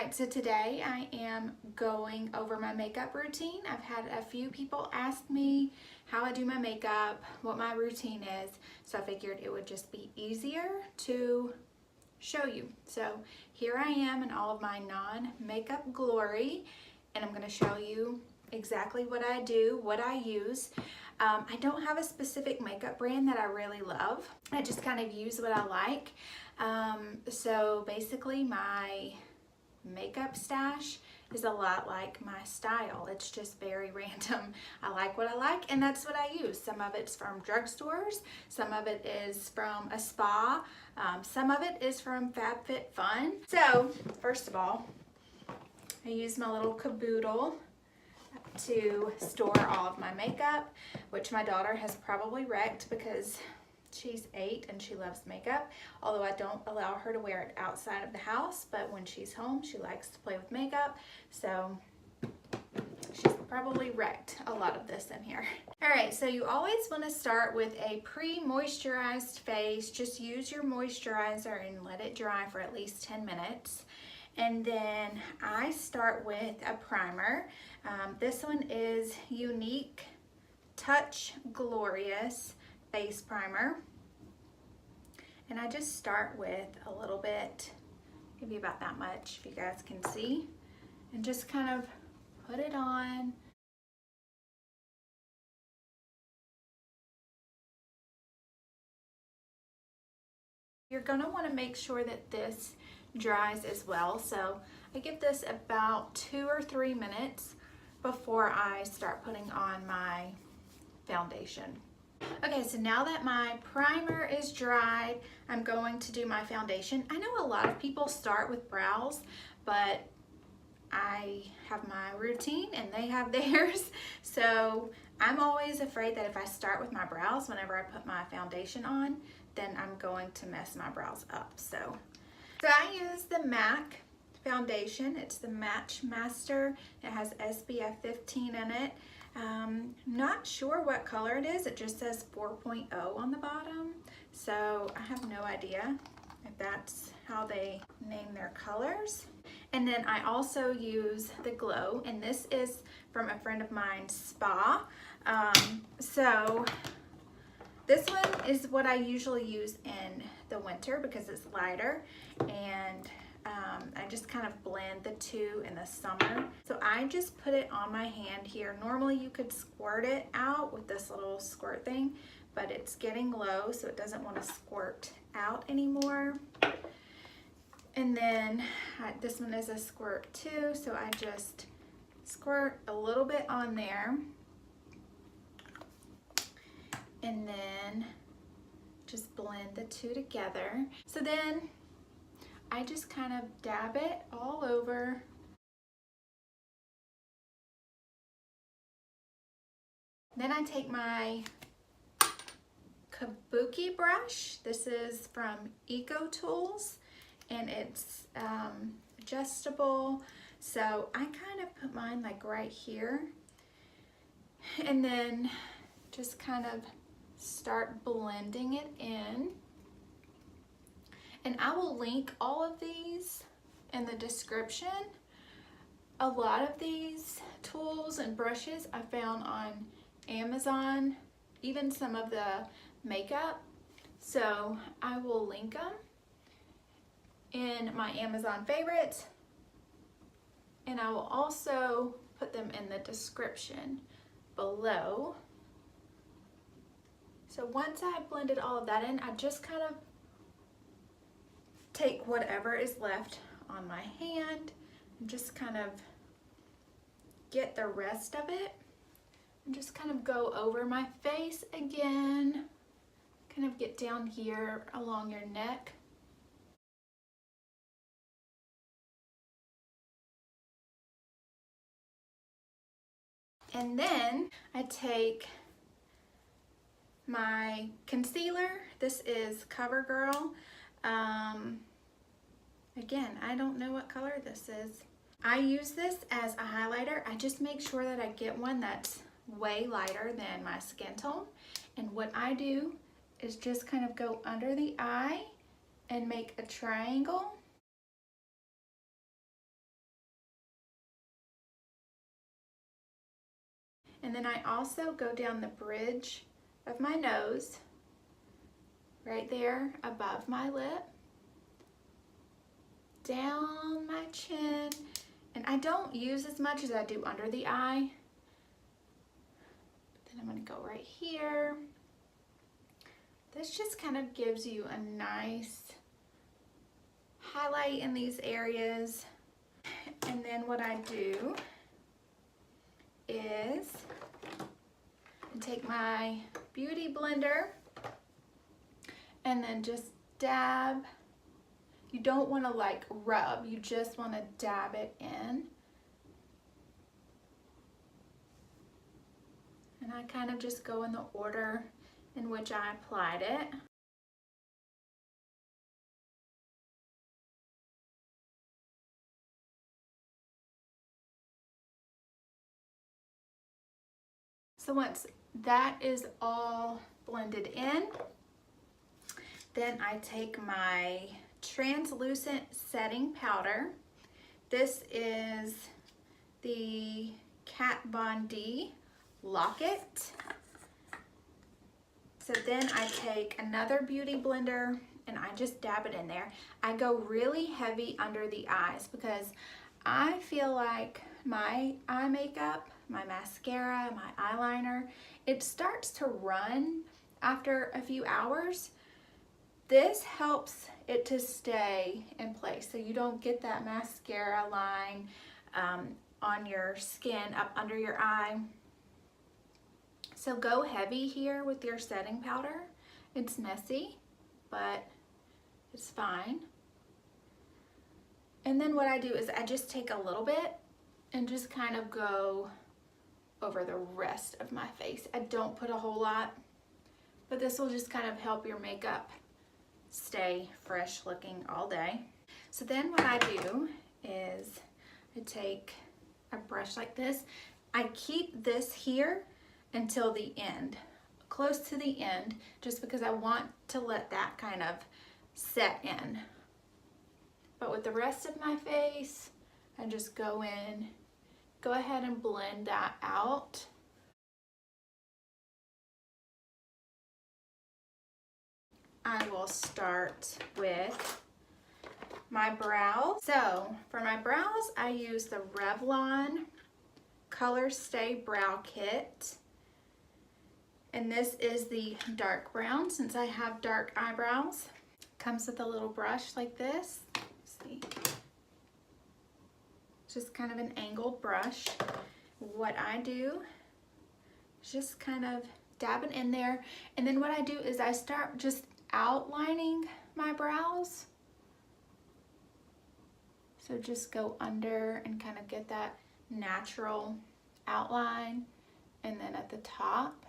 Alright, so today I am going over my makeup routine. I've had a few people ask me how I do my makeup, what my routine is, so I figured it would just be easier to show you. So here I am in all of my non-makeup glory, and I'm going to show you exactly what I do, what I use. I don't have a specific makeup brand that I really love. I just kind of use what I like. So basically my makeup stash is a lot like my style. It's just very random. I like what I like, and that's what I use. Some of it's from drugstores, some of it is from a spa, some of it is from FabFitFun. So first of all, I use my little caboodle to store all of my makeup, which my daughter has probably wrecked because she's 8 and she loves makeup, although I don't allow her to wear it outside of the house, but when she's home she likes to play with makeup, so she's probably wrecked a lot of this in here. Alright, so you always want to start with a pre-moisturized face. Just use your moisturizer and let it dry for at least 10 minutes. And then I start with a primer. This one is Younique Touch Glorious Face Primer, and I just start with a little bit, maybe about that much if you guys can see, and just kind of put it on. You're gonna want to make sure that this dries as well, so I give this about 2 or 3 minutes before I start putting on my foundation. Okay, so now that my primer is dried, I'm going to do my foundation. I know a lot of people start with brows, but I have my routine and they have theirs. So I'm always afraid that if I start with my brows, whenever I put my foundation on, then I'm going to mess my brows up. So I use the MAC foundation. It's the Matchmaster. It has SPF 15 in it. Not sure what color it is. It just says 4.0 on the bottom, so I have no idea if that's how they name their colors. And then I also use the Glow, and this is from a friend of mine's spa. So this one is what I usually use in the winter because it's lighter, and I just kind of blend the two in the summer. So I just put it on my hand here. Normally you could squirt it out with this little squirt thing, but it's getting low, so it doesn't want to squirt out anymore. And then this one is a squirt too, so I just squirt a little bit on there, and then just blend the two together. So then I just kind of dab it all over. Then I take my Kabuki brush. This is from EcoTools, and it's adjustable. So I kind of put mine like right here, and then just kind of start blending it in. And I will link all of these in the description. A lot of these tools and brushes I found on Amazon, even some of the makeup. So I will link them in my Amazon favorites, and I will also put them in the description below. So once I have blended all of that in, I just kind of take whatever is left on my hand and just kind of get the rest of it and just kind of go over my face again, kind of get down here along your neck. And then I take my concealer. This is Covergirl. Again, I don't know what color this is. I use this as a highlighter. I just make sure that I get one that's way lighter than my skin tone. And what I do is just kind of go under the eye and make a triangle And then I also go down the bridge of my nose, right there above my lip, down my chin, and I don't use as much as I do under the eye. Then I'm going to go right here. This just kind of gives you a nice highlight in these areas. And then what I do is I take my beauty blender and then just dab. You don't want to like rub, you just want to dab it in. And I kind of just go in the order in which I applied it. So once that is all blended in, then I take my translucent setting powder. This is the Kat Von D Locket. So then I take another beauty blender and I just dab it in there. I go really heavy under the eyes because I feel like my eye makeup, my mascara, my eyeliner, it starts to run after a few hours. This helps it to stay in place so you don't get that mascara line on your skin up under your eye. So go heavy here with your setting powder. It's messy, but it's fine. And then what I do is I just take a little bit and just kind of go over the rest of my face. I don't put a whole lot, but this will just kind of help your makeup stay fresh looking all day. So then what I do is I take a brush like this. I keep this here until the end, close to the end, just because I want to let that kind of set in. But with the rest of my face, I just go in, go ahead and blend that out. I will start with my brows. So for my brows, I use the Revlon Colorstay Brow Kit. And this is the dark brown since I have dark eyebrows. Comes with a little brush like this. Let's see. It's just kind of an angled brush. What I do is just kind of dab it in there. And then what I do is I start just outlining my brows. So just go under and kind of get that natural outline. And then at the top.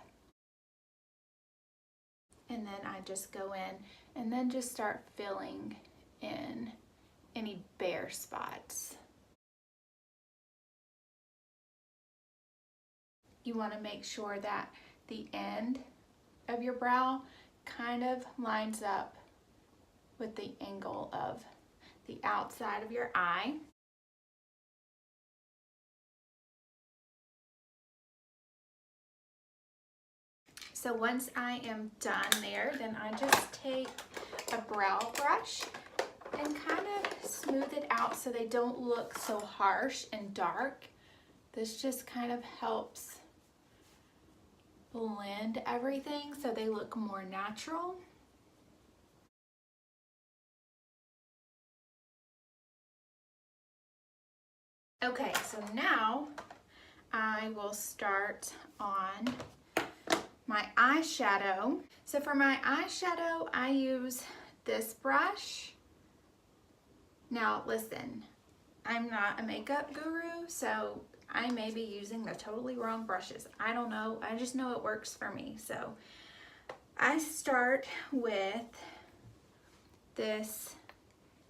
And then I just go in and then just start filling in any bare spots. You want to make sure that the end of your brow kind of lines up with the angle of the outside of your eye. So once I am done there, then I just take a brow brush and kind of smooth it out so they don't look so harsh and dark. This just kind of helps blend everything so they look more natural. Okay, so now I will start on my eyeshadow. So for my eyeshadow, I use this brush. Now listen, I'm not a makeup guru, so I may be using the totally wrong brushes. I don't know, I just know it works for me. So I start with this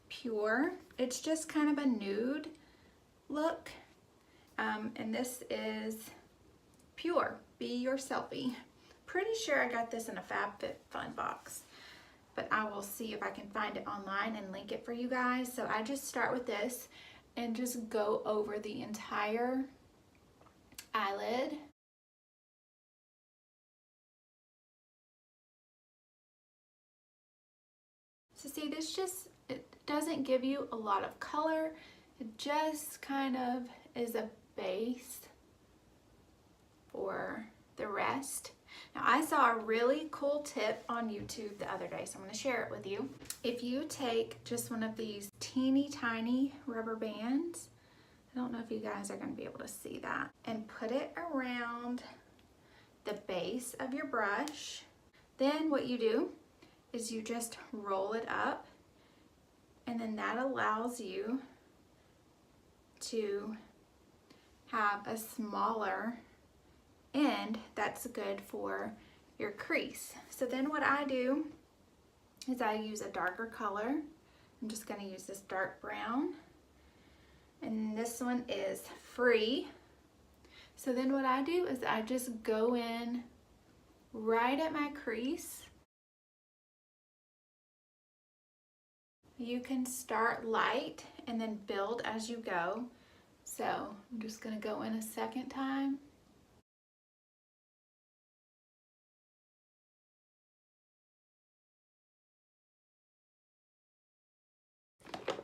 Pure. It's just kind of a nude look. And this is Pure, Be Your Selfie. Pretty sure I got this in a FabFitFun box, but I will see if I can find it online and link it for you guys. So I just start with this and just go over the entire eyelid. So see, this just, it doesn't give you a lot of color. It just kind of is a base for the rest. Now I saw a really cool tip on YouTube the other day, so I'm going to share it with you. If you take just one of these teeny tiny rubber bands, I don't know if you guys are going to be able to see that, and put it around the base of your brush, then what you do is you just roll it up, and then that allows you to have a smaller end that's good for your crease. So then what I do is I use a darker color. I'm just going to use this dark brown, and this one is Free. So then what I do is I just go in right at my crease. You can start light and then build as you go. So I'm just going to go in a second time.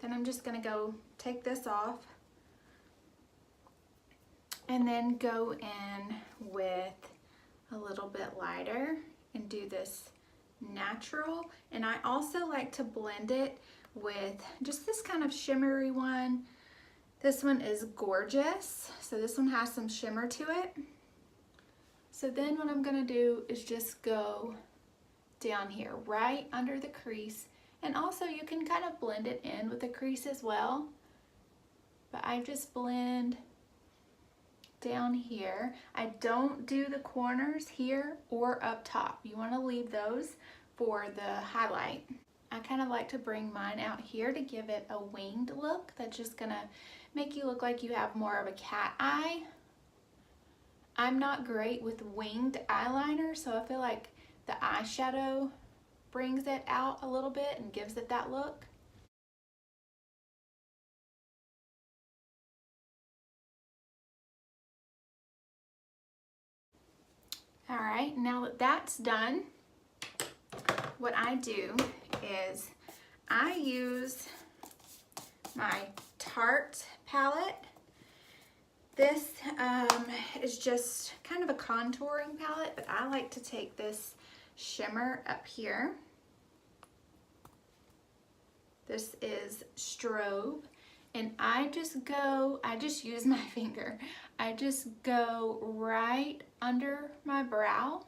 Then I'm just going to go take this off and then go in with a little bit lighter and do this natural. And I also like to blend it with just this kind of shimmery one. This one is Gorgeous, so this one has some shimmer to it. So then what I'm going to do is just go down here right under the crease, and also you can kind of blend it in with the crease as well, but I just blend down here. I don't do the corners here or up top. You want to leave those for the highlight. I kind of like to bring mine out here to give it a winged look. That's just gonna make you look like you have more of a cat eye. I'm not great with winged eyeliner, so I feel like the eyeshadow brings it out a little bit and gives it that look. All right, now that that's done, what I do is I use my Tarte palette. This is just kind of a contouring palette, but I like to take this shimmer up here. This is Strobe, and I just use my finger. I just go right under my brow.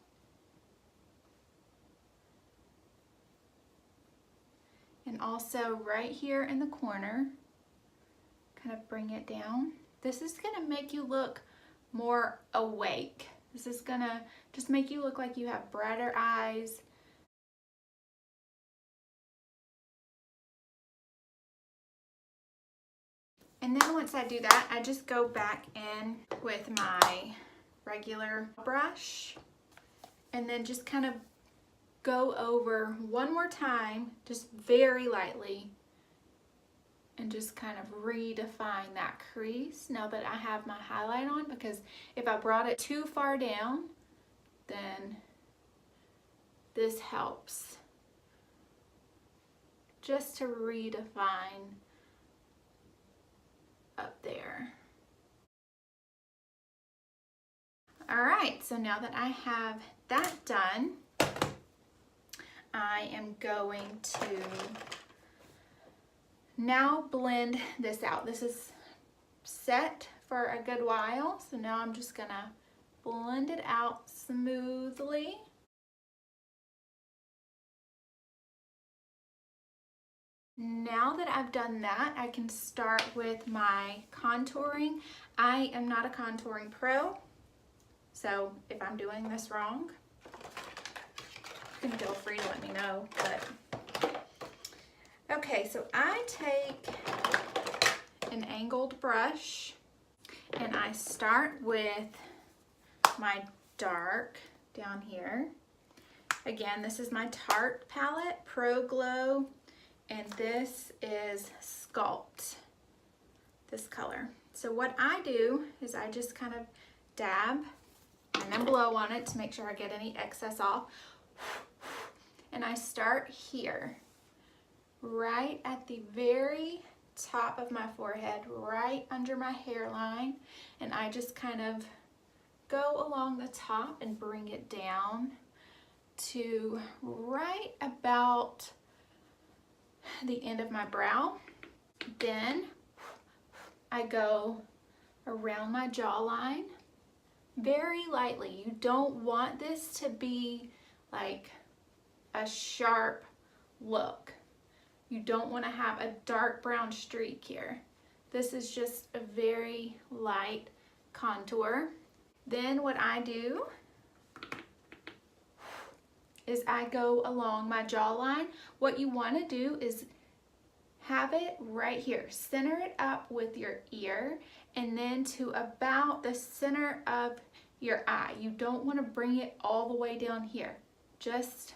And also right here in the corner, kind of bring it down. This is gonna make you look more awake. This is gonna just make you look like you have brighter eyes. And then once I do that, I just go back in with my regular brush and then just kind of go over one more time, just very lightly, and just kind of redefine that crease now that I have my highlight on, because if I brought it too far down, then this helps just to redefine up there. All right, so now that I have that done, I am going to now blend this out. This is set for a good while, so now I'm just gonna blend it out smoothly. Now that I've done that, I can start with my contouring. I am not a contouring pro, so if I'm doing this wrong, you can feel free to let me know. But okay, so I take an angled brush and I start with my dark down here. Again, this is my Tarte palette, Pro Glow, and this is Sculpt, this color. So what I do is I just kind of dab and then blow on it to make sure I get any excess off. And I start here. right at the very top of my forehead, right under my hairline, and I just kind of go along the top and bring it down to right about the end of my brow. Then I go around my jawline very lightly. You don't want this to be like a sharp look. You don't want to have a dark brown streak here. This is just a very light contour. Then what I do is I go along my jawline. What you want to do is have it right here. Center it up with your ear and then to about the center of your eye. You don't want to bring it all the way down here. Just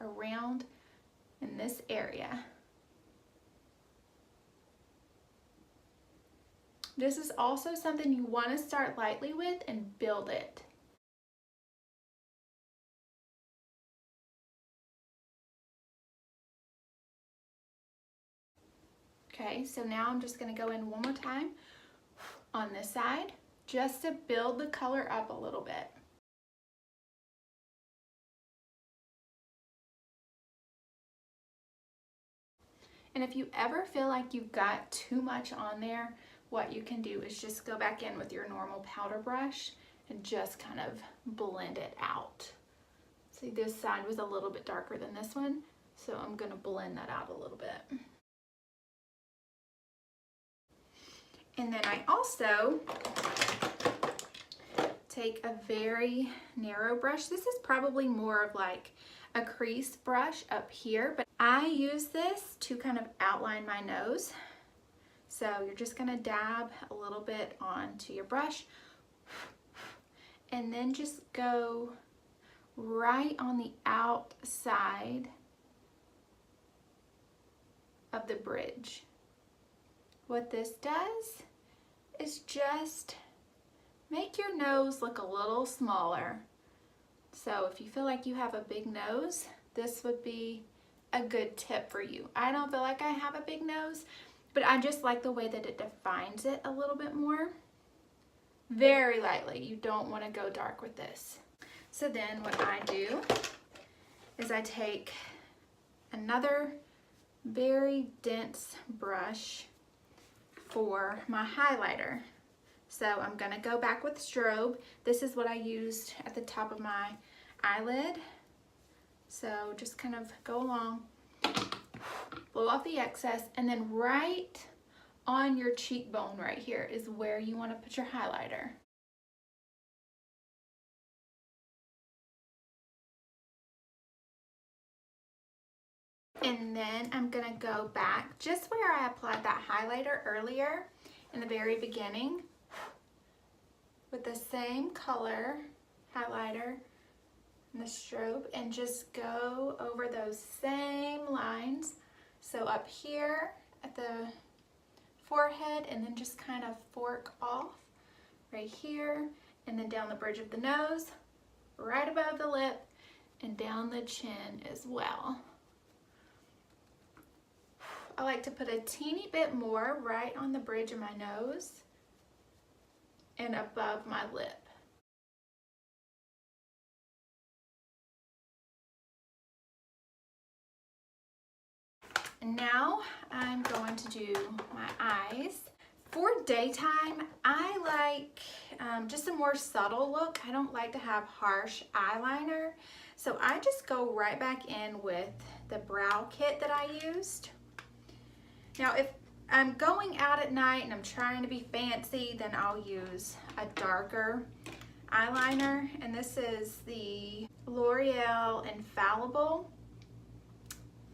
around in this area. This is also something you want to start lightly with and build it. Okay, so now I'm just going to go in one more time on this side just to build the color up a little bit. And if you ever feel like you've got too much on there, what you can do is just go back in with your normal powder brush and just kind of blend it out. See, this side was a little bit darker than this one, so I'm going to blend that out a little bit. And then I also take a very narrow brush. This is probably more of like a crease brush up here, but I use this to kind of outline my nose. So you're just gonna dab a little bit onto your brush and then just go right on the outside of the bridge. What this does is just make your nose look a little smaller. So if you feel like you have a big nose, this would be a good tip for you. I don't feel like I have a big nose, but I just like the way that it defines it a little bit more. Very lightly. You don't want to go dark with this. So then what I do is I take another very dense brush for my highlighter. So I'm gonna go back with strobe. This is what I used at the top of my eyelid. So just kind of go along, blow off the excess, and then right on your cheekbone right here is where you want to put your highlighter. And then I'm gonna go back just where I applied that highlighter earlier in the very beginning with the same color highlighter and the strobe, and just go over those same lines. So up here at the forehead, and then just kind of fork off right here, and then down the bridge of the nose, right above the lip, and down the chin as well. I like to put a teeny bit more right on the bridge of my nose and above my lip. And now I'm going to do my eyes. For daytime, I like just a more subtle look. I don't like to have harsh eyeliner. So I just go right back in with the brow kit that I used. Now, if I'm going out at night and I'm trying to be fancy, then I'll use a darker eyeliner. And this is the L'Oreal Infallible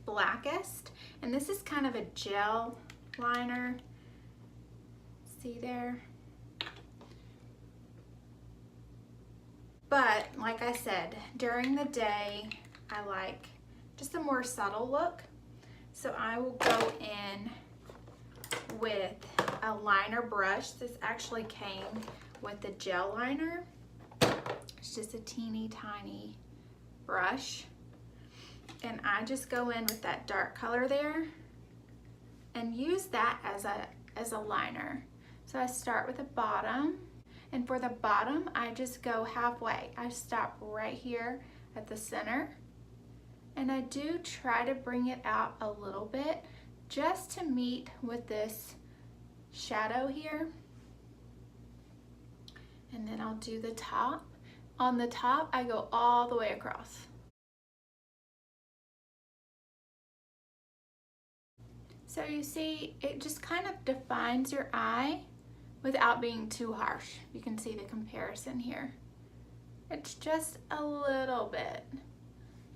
Blackest. And this is kind of a gel liner. See there? But like I said, during the day, I like just a more subtle look. So I will go in with a liner brush. This actually came with the gel liner. It's just a teeny tiny brush. And I just go in with that dark color there and use that as a liner. So I start with the bottom, and for the bottom, I just go halfway. I stop right here at the center, and I do try to bring it out a little bit just to meet with this shadow here. And then I'll do the top. On the top, I go all the way across. So you see, it just kind of defines your eye without being too harsh. You can see the comparison here. It's just a little bit,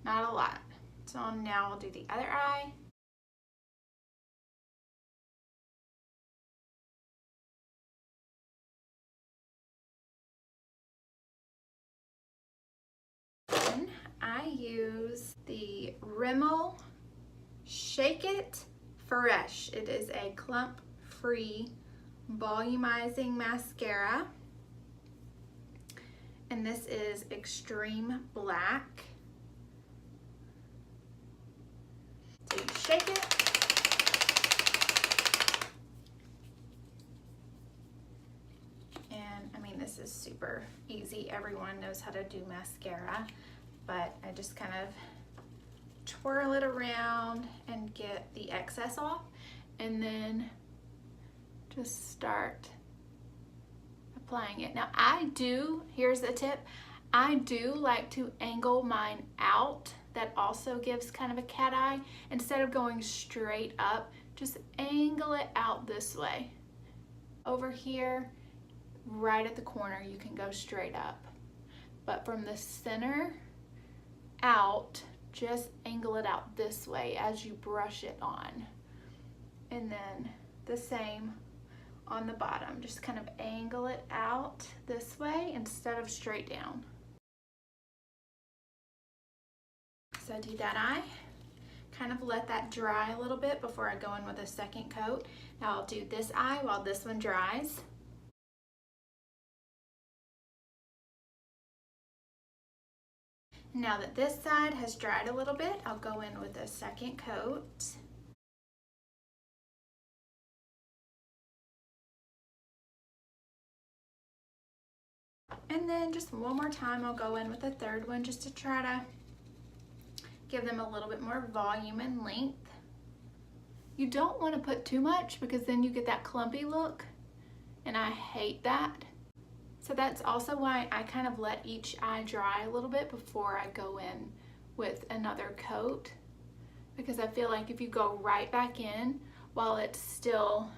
not a lot. So now I'll do the other eye. Then I use the Rimmel Shake It Fresh. It is a clump-free volumizing mascara, and this is extreme black. So you shake it, and I mean, this is super easy. Everyone knows how to do mascara, but I just kind of twirl it around and get the excess off, and then just start applying it. Now here's the tip, I do like to angle mine out. That also gives kind of a cat eye. Instead of going straight up, just angle it out this way. Over here, right at the corner, you can go straight up. But from the center out, just angle it out this way as you brush it on. And then the same on the bottom, just kind of angle it out this way instead of straight down. So I do that eye, kind of let that dry a little bit before I go in with a second coat. Now I'll do this eye while this one dries. Now that this side has dried a little bit, I'll go in with a second coat. And then just one more time, I'll go in with a third one just to try to give them a little bit more volume and length. You don't want to put too much because then you get that clumpy look, and I hate that. So that's also why I kind of let each eye dry a little bit before I go in with another coat, because I feel like if you go right back in while it's still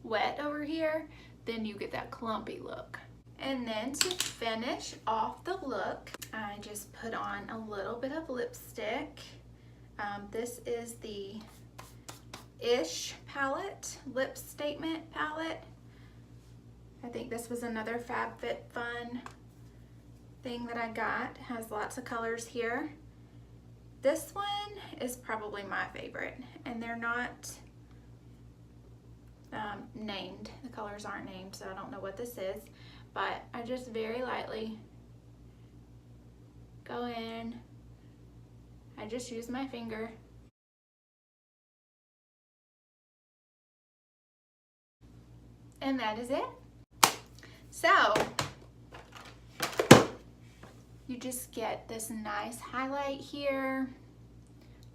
wet over here, then you get that clumpy look. And then to finish off the look, I just put on a little bit of lipstick. This is the Ish palette, Lip Statement palette. I think this was another FabFitFun thing that I got. It has lots of colors here. This one is probably my favorite, and they're not named. The colors aren't named, so I don't know what this is. But I just very lightly go in. I just use my finger. And that is it. So, you just get this nice highlight here.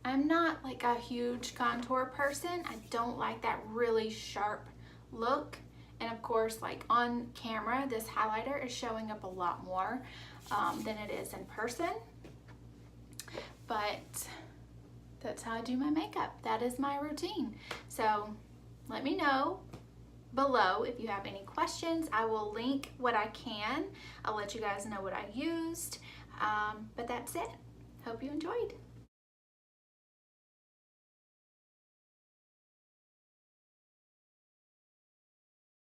I'm not like a huge contour person. I don't like that really sharp look. And of course, like on camera, this highlighter is showing up a lot more than it is in person. But that's how I do my makeup. That is my routine. So let me know below if you have any questions. I will link what I can. I'll let you guys know what I used. But that's it. Hope you enjoyed.